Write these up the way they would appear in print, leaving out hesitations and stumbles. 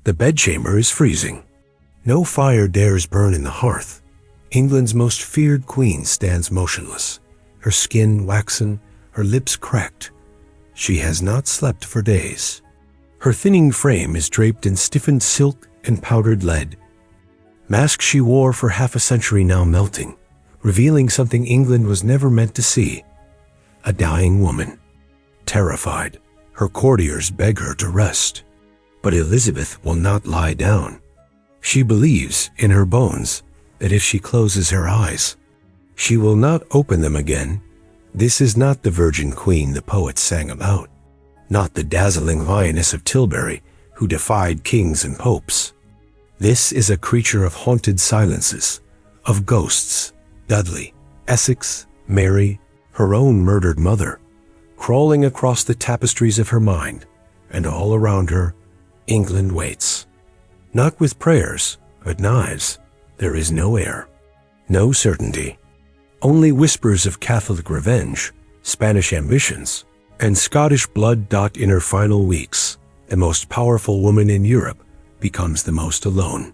The bedchamber is freezing. No fire dares burn in the hearth. England's most feared queen stands motionless, her skin waxen, her lips cracked. She has not slept for days. Her thinning frame is draped in stiffened silk and powdered lead. Mask she wore for half a century now melting, revealing something England was never meant to see. A dying woman. Terrified, her courtiers beg her to rest. But Elizabeth will not lie down. She believes in her bones that if she closes her eyes, she will not open them again. This is not the Virgin Queen the poets sang about, not the dazzling lioness of Tilbury who defied kings and popes. This is a creature of haunted silences, of ghosts, Dudley, Essex, Mary, her own murdered mother, crawling across the tapestries of her mind, and all around her, England waits. Not with prayers, but knives. There is no heir, no certainty. Only whispers of Catholic revenge, Spanish ambitions, and Scottish blood. In her final weeks, the most powerful woman in Europe becomes the most alone.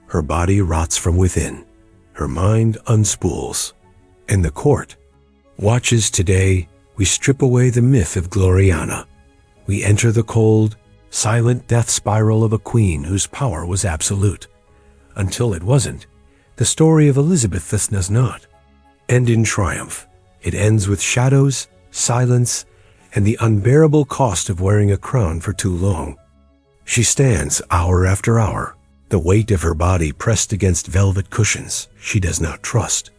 Her body rots from within. Her mind unspools. And the court watches today. We strip away the myth of Gloriana. We enter the cold, silent death spiral of a queen whose power was absolute. Until it wasn't, the story of Elizabeth does not end in triumph. It ends with shadows, silence, and the unbearable cost of wearing a crown for too long. She stands hour after hour, the weight of her body pressed against velvet cushions she does not trust,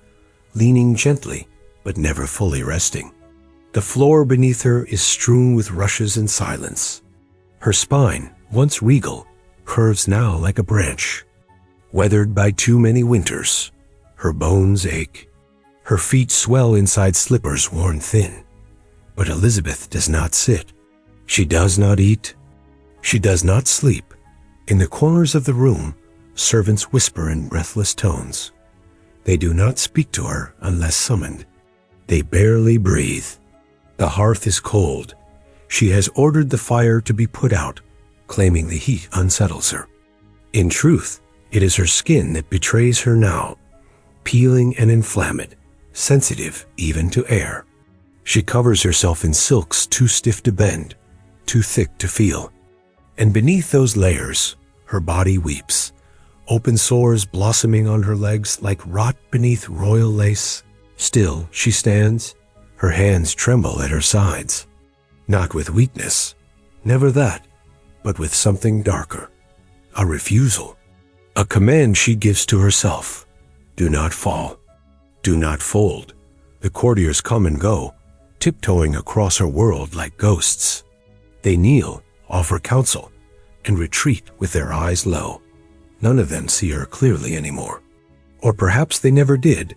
leaning gently but never fully resting. The floor beneath her is strewn with rushes and silence. Her spine, once regal, curves now like a branch. Weathered by too many winters, her bones ache. Her feet swell inside slippers worn thin. But Elizabeth does not sit. She does not eat. She does not sleep. In the corners of the room, servants whisper in breathless tones. They do not speak to her unless summoned. They barely breathe. The hearth is cold. She has ordered the fire to be put out, claiming the heat unsettles her. In truth, it is her skin that betrays her now, peeling and inflamed, sensitive even to air. She covers herself in silks too stiff to bend, too thick to feel. And beneath those layers, her body weeps, open sores blossoming on her legs like rot beneath royal lace. Still she stands, her hands tremble at her sides. Not with weakness, never that, but with something darker. A refusal. A command she gives to herself. Do not fall. Do not fold. The courtiers come and go, tiptoeing across her world like ghosts. They kneel, offer counsel, and retreat with their eyes low. None of them see her clearly anymore. Or perhaps they never did.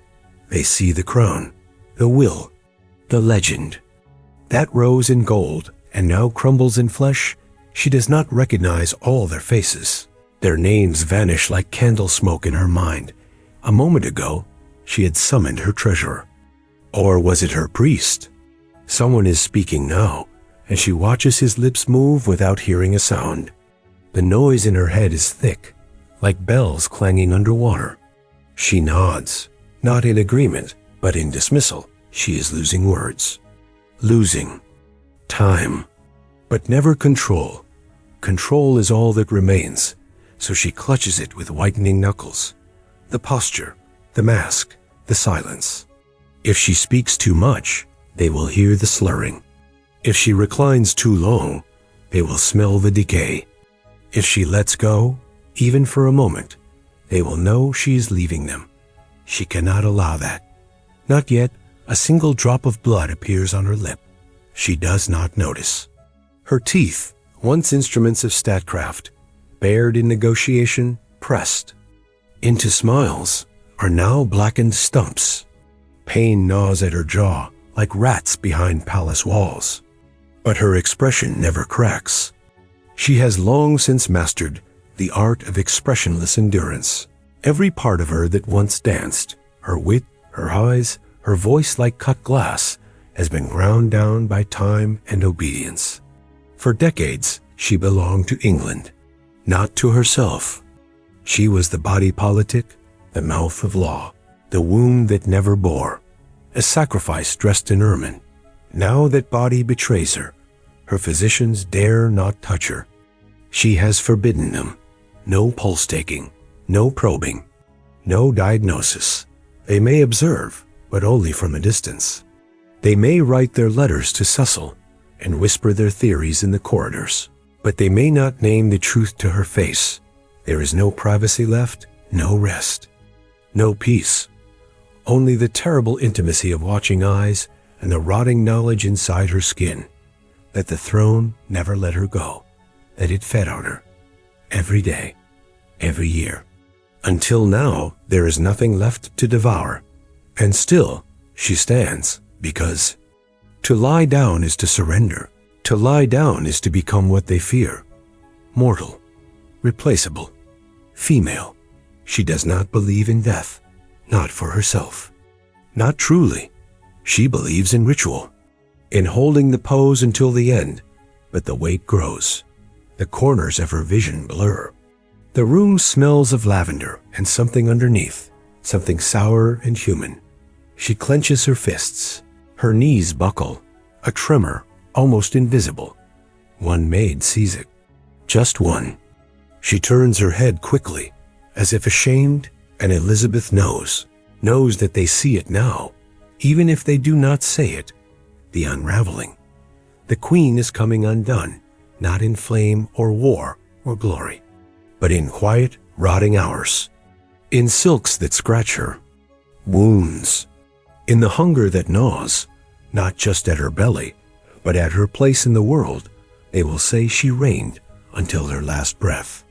They see the crown, the will, the legend. That rose in gold and now crumbles in flesh. She does not recognize all their faces. Their names vanish like candle smoke in her mind. A moment ago, she had summoned her treasurer. Or was it her priest? Someone is speaking now, and she watches his lips move without hearing a sound. The noise in her head is thick, like bells clanging underwater. She nods, not in agreement, but in dismissal. She is losing words. Losing time, but never control. Control is all that remains, so she clutches it with whitening knuckles. The posture, the mask, the silence. If she speaks too much, they will hear the slurring. If she reclines too long, they will smell the decay. If she lets go, even for a moment, they will know she is leaving them. She cannot allow that. Not yet. A single drop of blood appears on her lip. She does not notice. Her teeth, once instruments of statecraft, bared in negotiation, pressed into smiles, are now blackened stumps. Pain gnaws at her jaw like rats behind palace walls. But her expression never cracks. She has long since mastered the art of expressionless endurance. Every part of her that once danced, her wit, her eyes, her voice like cut glass, has been ground down by time and obedience. For decades, she belonged to England. not to herself. She was the body politic, the mouth of law, the womb that never bore, a sacrifice dressed in ermine. Now that body betrays her, her physicians dare not touch her. She has forbidden them. No pulse-taking, no probing, no diagnosis. They may observe, but only from a distance. They may write their letters to Cecil and whisper their theories in the corridors, but they may not name the truth to her face. There is no privacy left, no rest, no peace. Only the terrible intimacy of watching eyes and the rotting knowledge inside her skin that the throne never let her go, that it fed on her every day, every year. Until now, there is nothing left to devour, and still she stands, because to lie down is to surrender. To lie down is to become what they fear. Mortal, replaceable, female. She does not believe in death, not for herself. Not truly. She believes in ritual, in holding the pose until the end, but the weight grows. The corners of her vision blur. The room smells of lavender and something underneath, something sour and human. She clenches her fists. Her knees buckle, a tremor, almost invisible. One maid sees it. Just one. She turns her head quickly, as if ashamed, and Elizabeth knows that they see it now, even if they do not say it. The unraveling. The queen is coming undone, not in flame or war or glory, but in quiet, rotting hours, in silks that scratch her, wounds, in the hunger that gnaws, not just at her belly, but at her place in the world. They will say she reigned until her last breath,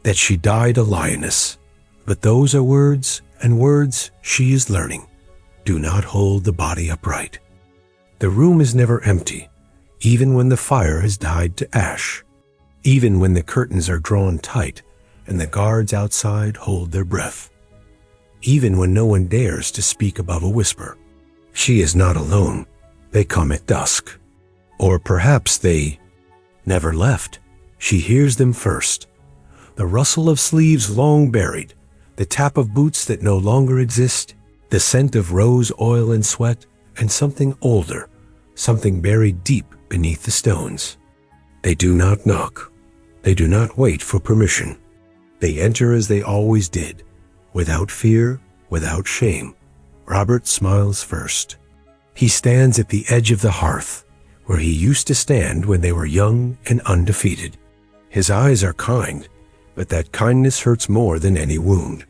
that she died a lioness. But those are words, and words she is learning do not hold the body upright. The room is never empty, even when the fire has died to ash, even when the curtains are drawn tight and the guards outside hold their breath, even when no one dares to speak above a whisper. She is not alone. They come at dusk. Or perhaps they never left. She hears them first. The rustle of sleeves long buried, the tap of boots that no longer exist, the scent of rose oil and sweat, and something older, something buried deep beneath the stones. They do not knock. They do not wait for permission. They enter as they always did, without fear, without shame. Robert smiles first. He stands at the edge of the hearth, where he used to stand when they were young and undefeated. His eyes are kind, but that kindness hurts more than any wound.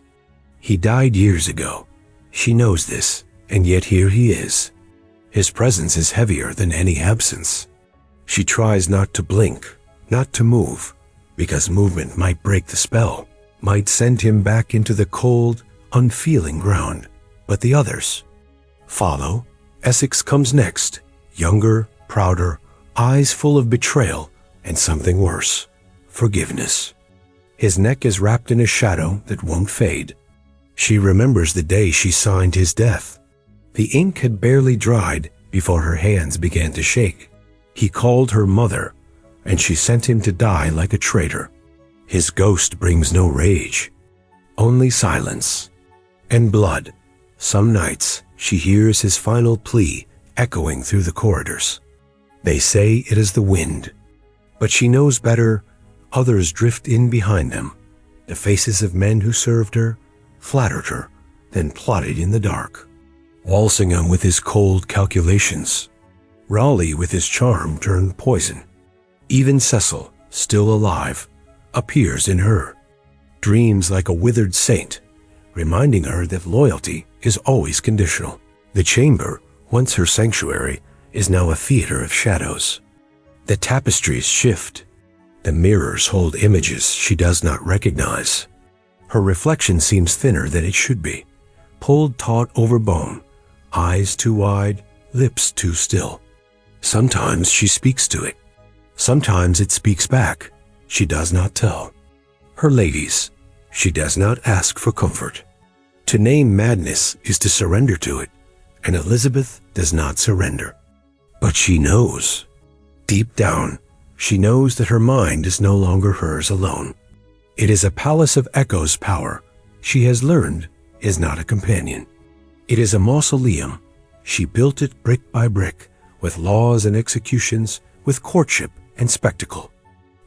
He died years ago. She knows this, and yet here he is. His presence is heavier than any absence. She tries not to blink, not to move, because movement might break the spell, might send him back into the cold, unfeeling ground. But the others follow. Essex comes next, younger, prouder, eyes full of betrayal and something worse, forgiveness. His neck is wrapped in a shadow that won't fade. She remembers the day she signed his death. The ink had barely dried before her hands began to shake. He called her mother, and she sent him to die like a traitor. His ghost brings no rage, only silence and blood. Some nights she hears his final plea echoing through the corridors. They say it is the wind, but she knows better. Others drift in behind them, the faces of men who served her, flattered her, then plotted in the dark. Walsingham with his cold calculations, Raleigh with his charm turned poison. Even Cecil, still alive, appears in her, dreams like a withered saint, reminding her that loyalty is always conditional. The chamber, once her sanctuary, is now a theater of shadows. The tapestries shift. The mirrors hold images she does not recognize. Her reflection seems thinner than it should be, pulled taut over bone, eyes too wide, lips too still. Sometimes she speaks to it. Sometimes it speaks back. She does not tell. Her ladies, she does not ask for comfort. To name madness is to surrender to it, and Elizabeth does not surrender. But she knows. Deep down, she knows that her mind is no longer hers alone. It is a palace of echoes power. She has learned is not a companion. It is a mausoleum. She built it brick by brick, with laws and executions, with courtship and spectacle,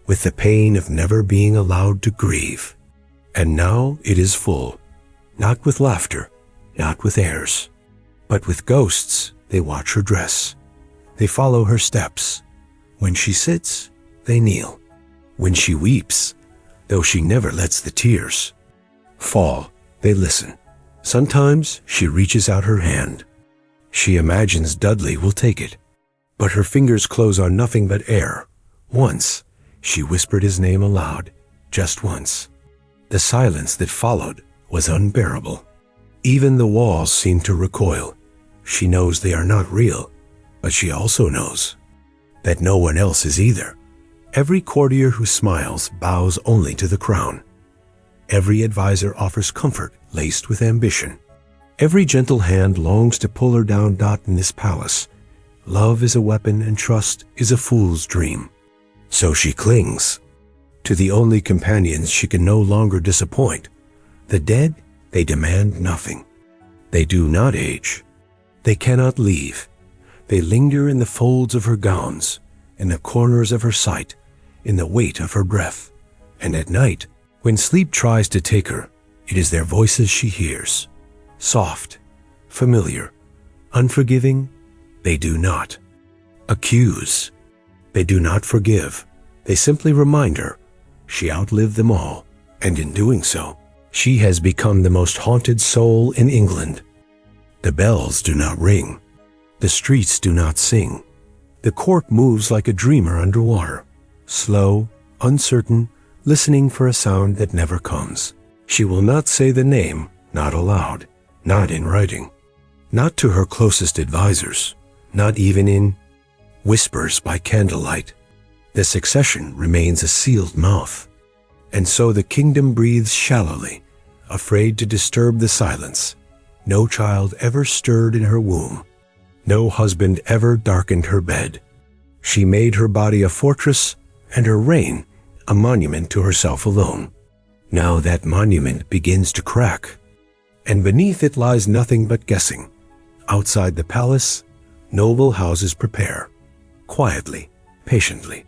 with the pain of never being allowed to grieve. And now it is full, not with laughter, not with heirs, but with ghosts. They watch her dress. They follow her steps. When she sits, they kneel. When she weeps, though she never lets the tears fall, they listen. Sometimes she reaches out her hand. She imagines Dudley will take it, but her fingers close on nothing but air. Once, she whispered his name aloud, just once. The silence that followed was unbearable. Even the walls seem to recoil. She knows they are not real, but she also knows that no one else is either. Every courtier who smiles bows only to the crown. Every advisor offers comfort laced with ambition. Every gentle hand longs to pull her down. In this palace, love is a weapon and trust is a fool's dream. So she clings to the only companions she can no longer disappoint. The dead, they demand nothing. They do not age. They cannot leave. They linger in the folds of her gowns, in the corners of her sight, in the weight of her breath. And at night, when sleep tries to take her, it is their voices she hears. Soft, familiar, unforgiving. They do not accuse. They do not forgive. They simply remind her she outlived them all, and in doing so, she has become the most haunted soul in England. The bells do not ring. The streets do not sing. The court moves like a dreamer underwater, slow, uncertain, listening for a sound that never comes. She will not say the name, not aloud, not in writing, not to her closest advisors, not even in whispers by candlelight. The succession remains a sealed mouth. And so the kingdom breathes shallowly, afraid to disturb the silence. No child ever stirred in her womb. No husband ever darkened her bed. She made her body a fortress and her reign a monument to herself alone. Now that monument begins to crack, and beneath it lies nothing but guessing. Outside the palace, noble houses prepare, quietly, patiently.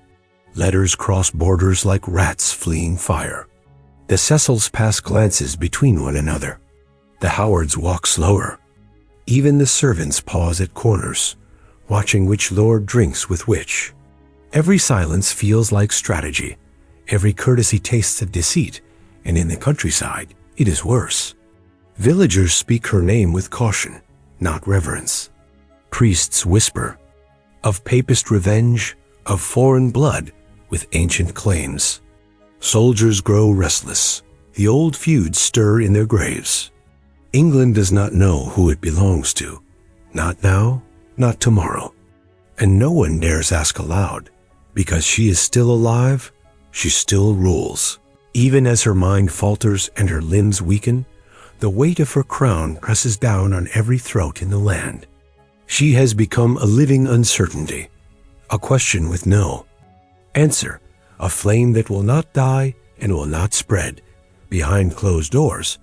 Letters cross borders like rats fleeing fire. The Cecils pass glances between one another. The Howards walk slower. Even the servants pause at corners, watching which lord drinks with which. Every silence feels like strategy. Every courtesy tastes of deceit, and in the countryside, it is worse. Villagers speak her name with caution, not reverence. Priests whisper of papist revenge, of foreign blood with ancient claims. Soldiers grow restless. The old feuds stir in their graves. England does not know who it belongs to. Not now, not tomorrow. And no one dares ask aloud. Because she is still alive, she still rules. Even as her mind falters and her limbs weaken, the weight of her crown presses down on every throat in the land. She has become a living uncertainty, a question with no answer, a flame that will not die and will not spread. Behind closed doors,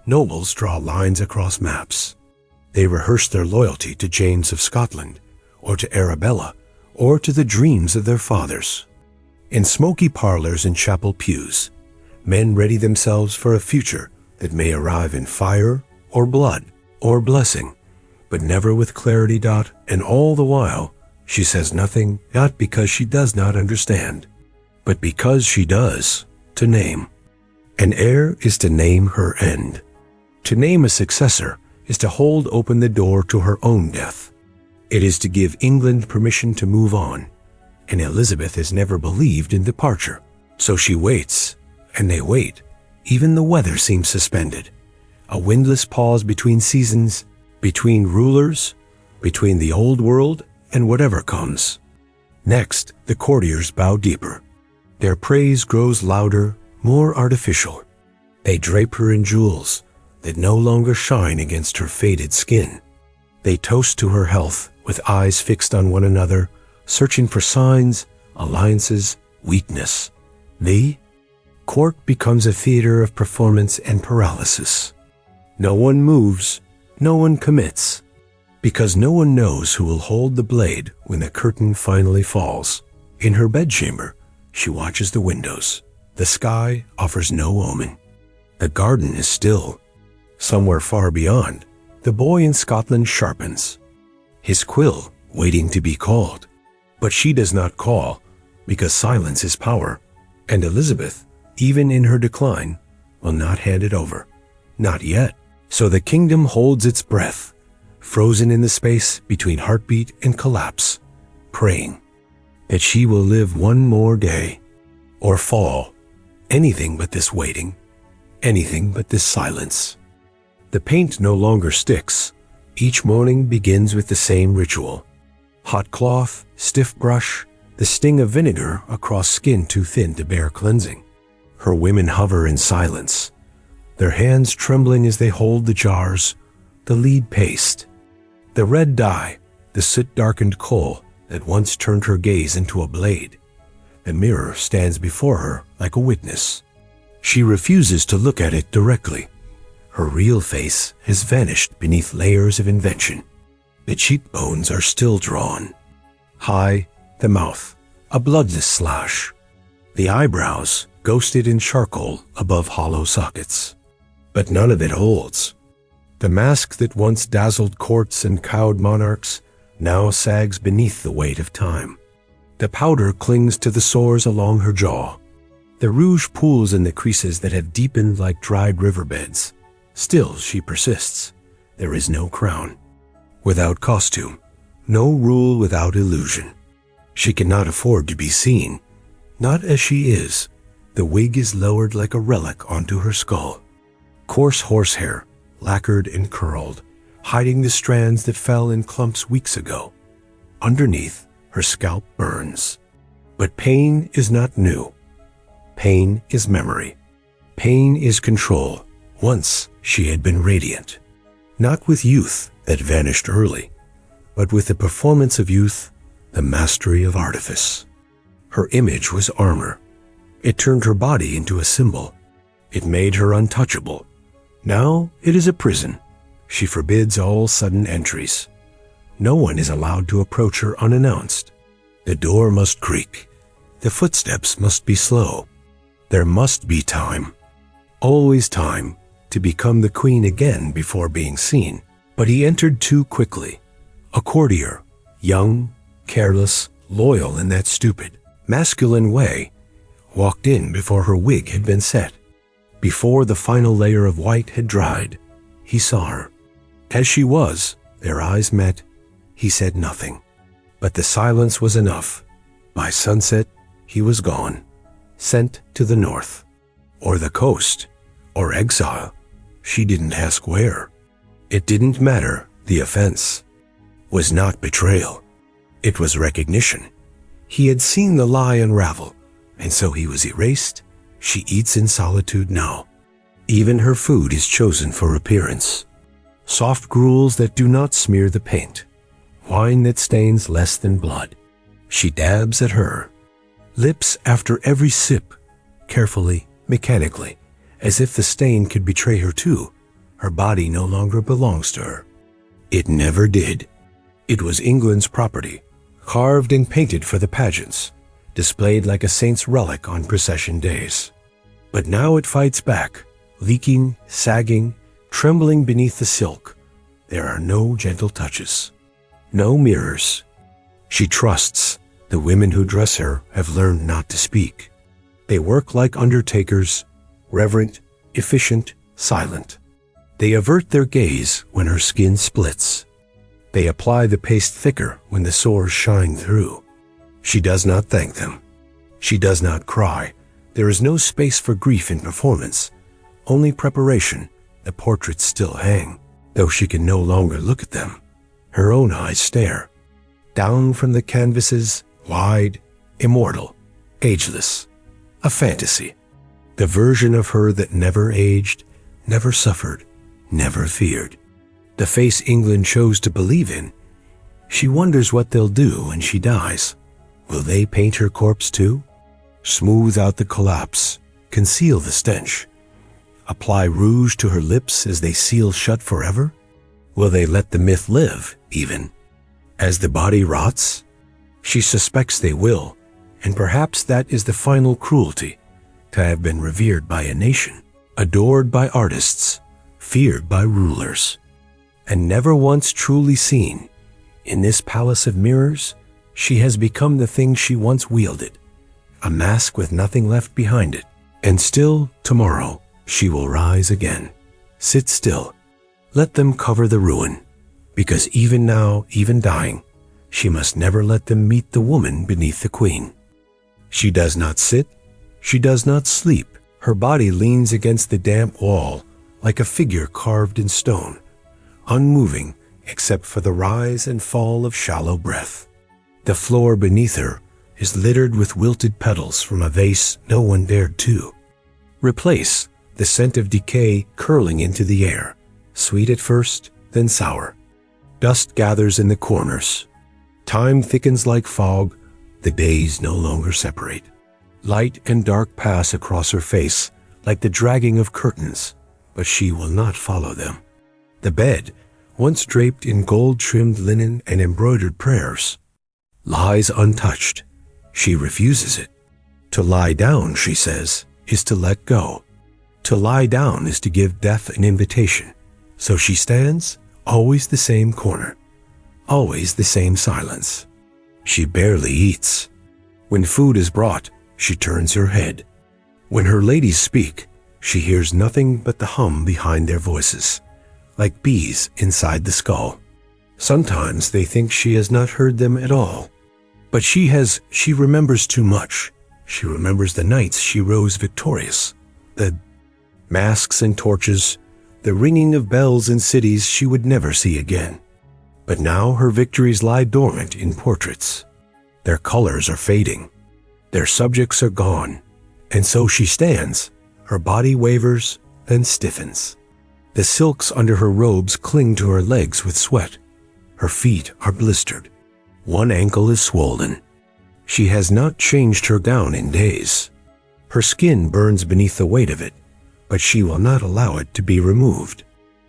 nobles draw lines across maps. They rehearse their loyalty to James of Scotland, or to Arabella, or to the dreams of their fathers. In smoky parlors and chapel pews, men ready themselves for a future that may arrive in fire or blood or blessing, but never with clarity. And all the while, she says nothing, not because she does not understand, but because she does. To name an heir is to name her end. To name a successor is to hold open the door to her own death. It is to give England permission to move on, and Elizabeth has never believed in departure. So she waits, and they wait. Even the weather seems suspended, a windless pause between seasons, between rulers, between the old world and whatever comes. Next, the courtiers bow deeper. Their praise grows louder, more artificial. They drape her in jewels that no longer shine against her faded skin. They toast to her health with eyes fixed on one another, searching for signs, alliances, weakness. Thee? Court becomes a theater of performance and paralysis. No one moves, no one commits, because no one knows who will hold the blade when the curtain finally falls. In her bedchamber, she watches the windows. The sky offers no omen. The garden is still. Somewhere far beyond, the boy in Scotland sharpens, his quill waiting to be called. But she does not call, because silence is power, and Elizabeth, even in her decline, will not hand it over. Not yet. So the kingdom holds its breath, frozen in the space between heartbeat and collapse, praying that she will live one more day, or fall. Anything but this waiting, anything but this silence. The paint no longer sticks. Each morning begins with the same ritual. Hot cloth, stiff brush, the sting of vinegar across skin too thin to bear cleansing. Her women hover in silence, their hands trembling as they hold the jars, the lead paste, the red dye, the soot-darkened coal that once turned her gaze into a blade. The mirror stands before her like a witness. She refuses to look at it directly. Her real face has vanished beneath layers of invention. The cheekbones are still drawn. High, the mouth, a bloodless slash. The eyebrows, ghosted in charcoal above hollow sockets. But none of it holds. The mask that once dazzled courts and cowed monarchs now sags beneath the weight of time. The powder clings to the sores along her jaw. The rouge pools in the creases that have deepened like dried riverbeds. Still she persists. There is no crown without costume, no rule without illusion. She cannot afford to be seen, not as she is. The wig is lowered like a relic onto her skull. Coarse horsehair, lacquered and curled, hiding the strands that fell in clumps weeks ago. Underneath, her scalp burns. But pain is not new. Pain is memory. Pain is control. Once she had been radiant, not with youth that vanished early, but with the performance of youth, the mastery of artifice. Her image was armor. It turned her body into a symbol. It made her untouchable. Now it is a prison. She forbids all sudden entries. No one is allowed to approach her unannounced. The door must creak. The footsteps must be slow. There must be time. Always time to become the queen again before being seen. But he entered too quickly. A courtier, young, careless, loyal in that stupid, masculine way, walked in before her wig had been set. Before the final layer of white had dried, he saw her. As she was, their eyes met. He said nothing. But the silence was enough. By sunset, he was gone, sent to the north, or the coast, or exile. She didn't ask where. It didn't matter. The offense was not betrayal. It was recognition. He had seen the lie unravel, and so he was erased. She eats in solitude now. Even her food is chosen for appearance. Soft gruels that do not smear the paint. Wine that stains less than blood. She dabs at her. Lips after every sip, carefully, mechanically, as if the stain could betray her too. Her body no longer belongs to her. It never did. It was England's property, carved and painted for the pageants, displayed like a saint's relic on procession days. But now it fights back, leaking, sagging, trembling beneath the silk. There are no gentle touches, no mirrors. She trusts. The women who dress her have learned not to speak. They work like undertakers, reverent, efficient, silent. They avert their gaze when her skin splits. They apply the paste thicker when the sores shine through. She does not thank them. She does not cry. There is no space for grief in performance, only preparation. The portraits still hang, though she can no longer look at them. Her own eyes stare. Down from the canvases, wide, immortal, ageless, a fantasy. The version of her that never aged, never suffered, never feared. The face England chose to believe in. She wonders what they'll do when she dies. Will they paint her corpse too? Smooth out the collapse, conceal the stench? Apply rouge to her lips as they seal shut forever? Will they let the myth live, even as the body rots? She suspects they will, and perhaps that is the final cruelty, to have been revered by a nation, adored by artists, feared by rulers, and never once truly seen. In this palace of mirrors, she has become the thing she once wielded, a mask with nothing left behind it. And still, tomorrow, she will rise again. Sit still. Let them cover the ruin, because even now, even dying, she must never let them meet the woman beneath the queen. She does not sit, she does not sleep. Her body leans against the damp wall like a figure carved in stone, unmoving except for the rise and fall of shallow breath. The floor beneath her is littered with wilted petals from a vase no one dared to replace, the scent of decay curling into the air, sweet at first, then sour. Dust gathers in the corners. Time thickens like fog, the days no longer separate. Light and dark pass across her face like the dragging of curtains, but she will not follow them. The bed, once draped in gold-trimmed linen and embroidered prayers, lies untouched. She refuses it. To lie down, she says, is to let go. To lie down is to give death an invitation. So she stands, always the same corner, always the same silence. She barely eats. When food is brought, she turns her head. When her ladies speak, she hears nothing but the hum behind their voices, like bees inside the skull. Sometimes they think she has not heard them at all. But she remembers too much. She remembers the nights she rose victorious, the masks and torches, the ringing of bells in cities she would never see again. But now her victories lie dormant in portraits. Their colors are fading. Their subjects are gone. And so she stands. Her body wavers, then stiffens. The silks under her robes cling to her legs with sweat. Her feet are blistered. One ankle is swollen. She has not changed her gown in days. Her skin burns beneath the weight of it, but she will not allow it to be removed.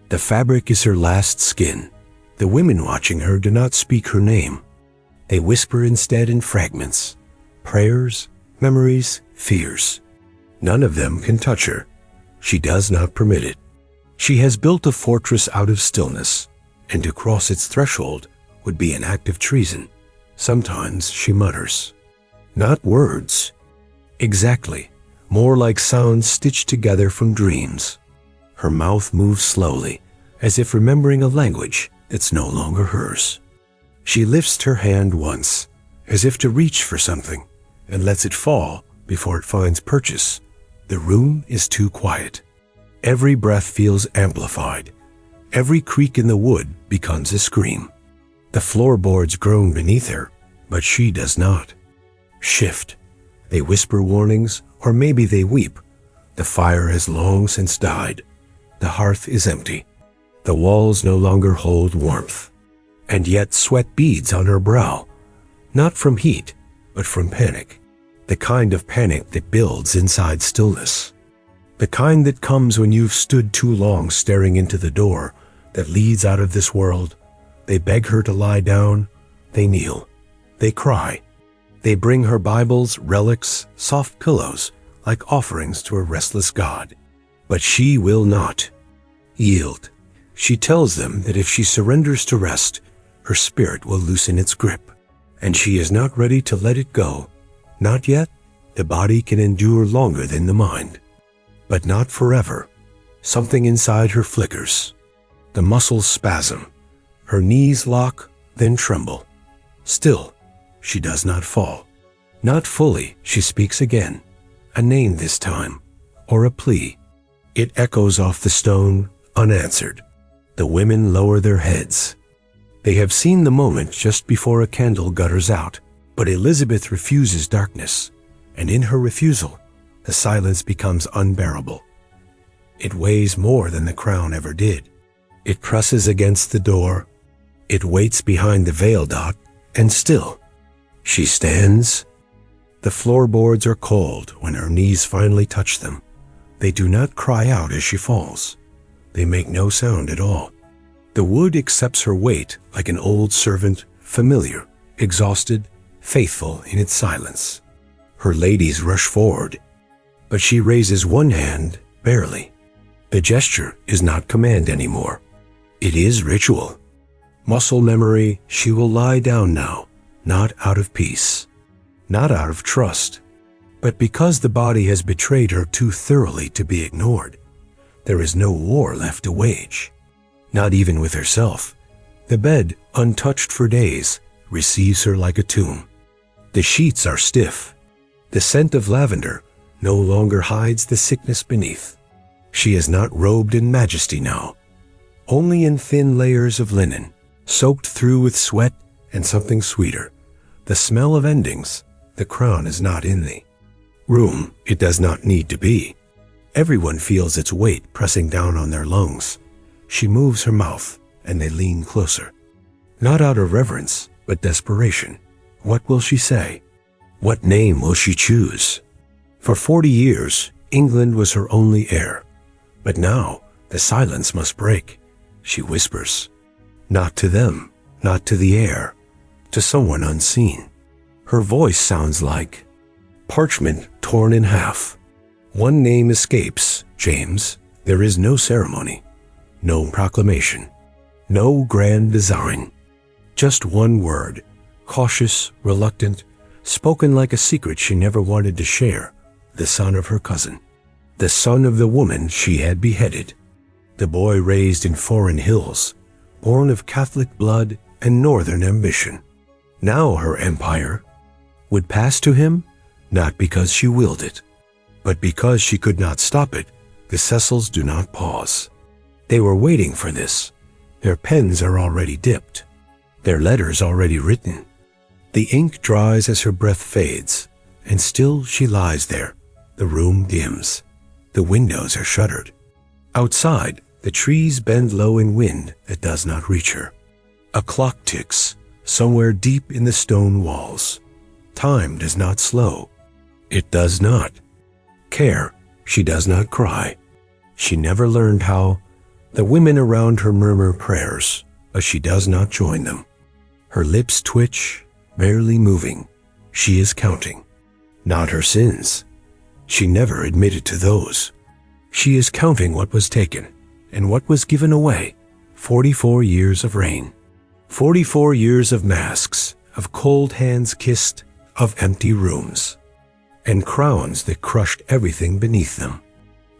The fabric is her last skin. The women watching her do not speak her name. They whisper instead in fragments, prayers, memories, fears. None of them can touch her. She does not permit it. She has built a fortress out of stillness, and to cross its threshold would be an act of treason. Sometimes she mutters. Not words. Exactly. More like sounds stitched together from dreams. Her mouth moves slowly, as if remembering a language that's no longer hers. She lifts her hand once, as if to reach for something, and lets it fall before it finds purchase. The room is too quiet. Every breath feels amplified. Every creak in the wood becomes a scream. The floorboards groan beneath her, but she does not. Shift. They whisper warnings, or maybe they weep. The fire has long since died. The hearth is empty. The walls no longer hold warmth. And yet sweat beads on her brow, not from heat, but from panic. The kind of panic that builds inside stillness. The kind that comes when you've stood too long staring into the door that leads out of this world. They beg her to lie down. They kneel. They cry. They bring her Bibles, relics, soft pillows, like offerings to a restless God. But she will not yield. She tells them that if she surrenders to rest, her spirit will loosen its grip. And she is not ready to let it go. Not yet. The body can endure longer than the mind. But not forever. Something inside her flickers. The muscles spasm. Her knees lock, then tremble. Still, she does not fall. Not fully, she speaks again. A name this time, or a plea. It echoes off the stone, unanswered. The women lower their heads. They have seen the moment just before a candle gutters out. But Elizabeth refuses darkness, and in her refusal, the silence becomes unbearable. It weighs more than the crown ever did. It presses against the door. It waits behind the veil dot, and still, she stands. The floorboards are cold when her knees finally touch them. They do not cry out as she falls. They make no sound at all. The wood accepts her weight like an old servant, familiar, exhausted, faithful in its silence. Her ladies rush forward, but she raises one hand, barely. The gesture is not command anymore. It is ritual. Muscle memory, she will lie down now, not out of peace, not out of trust, but because the body has betrayed her too thoroughly to be ignored. There is no war left to wage, not even with herself. The bed, untouched for days, receives her like a tomb. The sheets are stiff. The scent of lavender no longer hides the sickness beneath. She is not robed in majesty now, only in thin layers of linen, soaked through with sweat and something sweeter. The smell of endings. The crown is not in the room. It does not need to be. Everyone feels its weight pressing down on their lungs. She moves her mouth, and they lean closer. Not out of reverence, but desperation. What will she say? What name will she choose? For 40 years, England was her only heir. But now, the silence must break. She whispers. Not to them, not to the heir, to someone unseen. Her voice sounds like parchment torn in half. One name escapes, James. There is no ceremony, no proclamation, no grand design. Just one word, cautious, reluctant, spoken like a secret she never wanted to share. The son of her cousin, the son of the woman she had beheaded, the boy raised in foreign hills, born of Catholic blood and northern ambition. Now her empire would pass to him, not because she willed it, but because she could not stop it. The Cecils do not pause. They were waiting for this. Their pens are already dipped, their letters already written. The ink dries as her breath fades, and still she lies there. The room dims. The windows are shuttered. Outside, the trees bend low in wind that does not reach her. A clock ticks, somewhere deep in the stone walls. Time does not slow. It does not care. She does not cry. She never learned how. The women around her murmur prayers, but she does not join them. Her lips twitch, barely moving. She is counting. Not her sins. She never admitted to those. She is counting what was taken and what was given away. 44 years of reign. 44 years of masks, of cold hands kissed, of empty rooms, and crowns that crushed everything beneath them.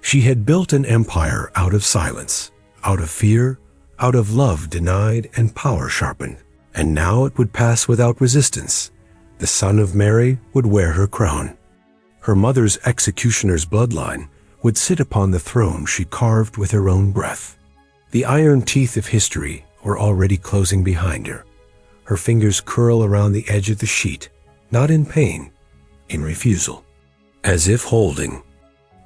She had built an empire out of silence, out of fear, out of love denied and power sharpened. And now it would pass without resistance. The son of Mary would wear her crown. Her mother's executioner's bloodline would sit upon the throne she carved with her own breath. The iron teeth of history were already closing behind her. Her fingers curl around the edge of the sheet, not in pain, in refusal. As if holding.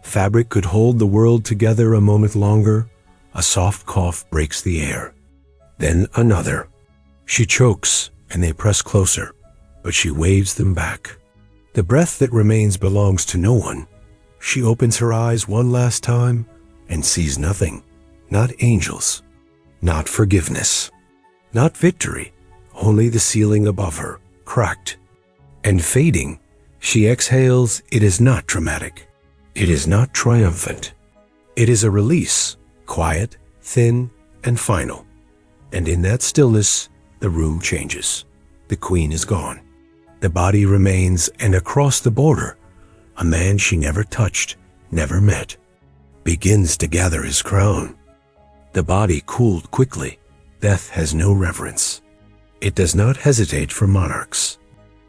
Fabric could hold the world together a moment longer. A soft cough breaks the air. Then another. She chokes, and they press closer, but she waves them back. The breath that remains belongs to no one. She opens her eyes one last time and sees nothing. Not angels, not forgiveness, not victory, only the ceiling above her, cracked and fading. She exhales. It is not dramatic. It is not triumphant. It is a release, quiet, thin, and final. And in that stillness, the room changes. The queen is gone. The body remains, and across the border, a man she never touched, never met, begins to gather his crown. The body cooled quickly. Death has no reverence. It does not hesitate for monarchs.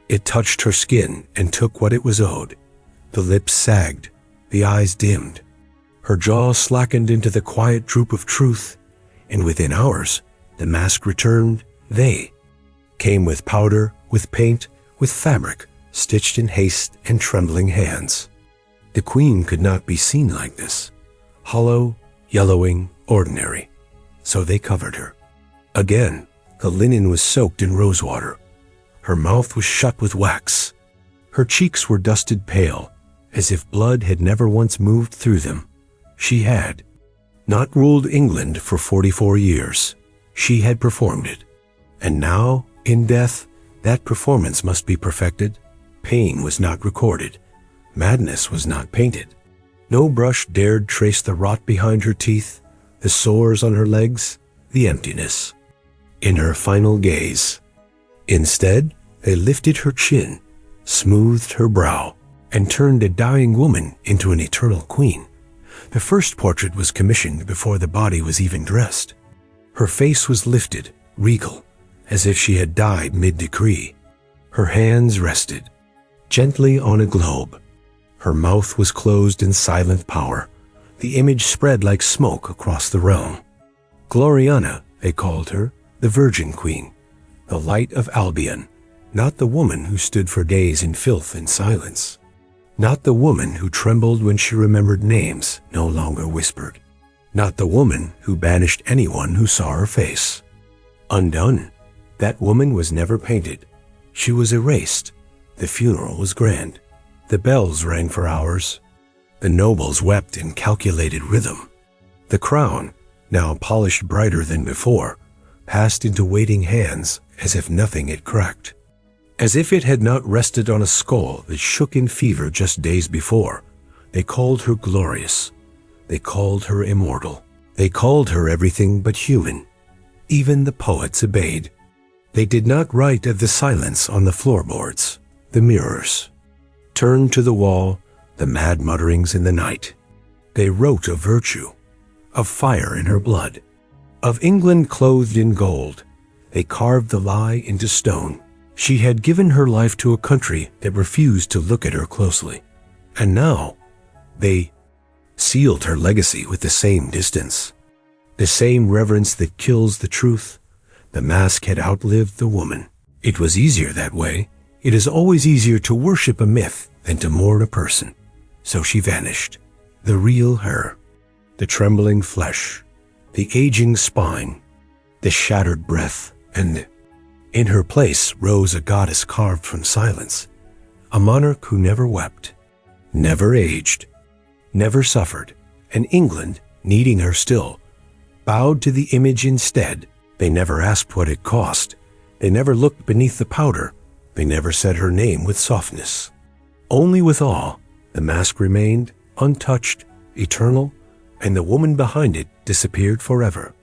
It touched her skin and took what it was owed. The lips sagged, the eyes dimmed. Her jaw slackened into the quiet droop of truth, and within hours, the mask returned. They came with powder, with paint, with fabric, stitched in haste and trembling hands. The queen could not be seen like this, hollow, yellowing, ordinary. So they covered her. Again, the linen was soaked in rosewater. Her mouth was shut with wax. Her cheeks were dusted pale, as if blood had never once moved through them. She had not ruled England for 44 years. She had performed it. And now, in death, that performance must be perfected. Pain was not recorded. Madness was not painted. No brush dared trace the rot behind her teeth, the sores on her legs, the emptiness in her final gaze. Instead, they lifted her chin, smoothed her brow, and turned a dying woman into an eternal queen. The first portrait was commissioned before the body was even dressed. Her face was lifted, regal, as if she had died mid-decree. Her hands rested gently on a globe. Her mouth was closed in silent power. The image spread like smoke across the realm. Gloriana, they called her, the Virgin Queen, the light of Albion, not the woman who stood for days in filth and silence, not the woman who trembled when she remembered names no longer whispered, not the woman who banished anyone who saw her face. Undone, that woman was never painted. She was erased. The funeral was grand. The bells rang for hours. The nobles wept in calculated rhythm. The crown, now polished brighter than before, passed into waiting hands as if nothing had cracked. As if it had not rested on a skull that shook in fever just days before. They called her glorious. They called her immortal. They called her everything but human. Even the poets obeyed. They did not write of the silence on the floorboards, the mirrors. Turned to the wall, the mad mutterings in the night. They wrote of virtue, of fire in her blood, of England clothed in gold. They carved the lie into stone. She had given her life to a country that refused to look at her closely. And now, they sealed her legacy with the same distance, the same reverence that kills the truth. The mask had outlived the woman. It was easier that way. It is always easier to worship a myth than to mourn a person. So she vanished, the real her, the trembling flesh, the aging spine, the shattered breath, and in her place rose a goddess carved from silence, a monarch who never wept, never aged, never suffered, and England, needing her still, bowed to the image instead. They never asked what it cost. They never looked beneath the powder. They never said her name with softness. Only with awe, the mask remained, untouched, eternal, and the woman behind it disappeared forever.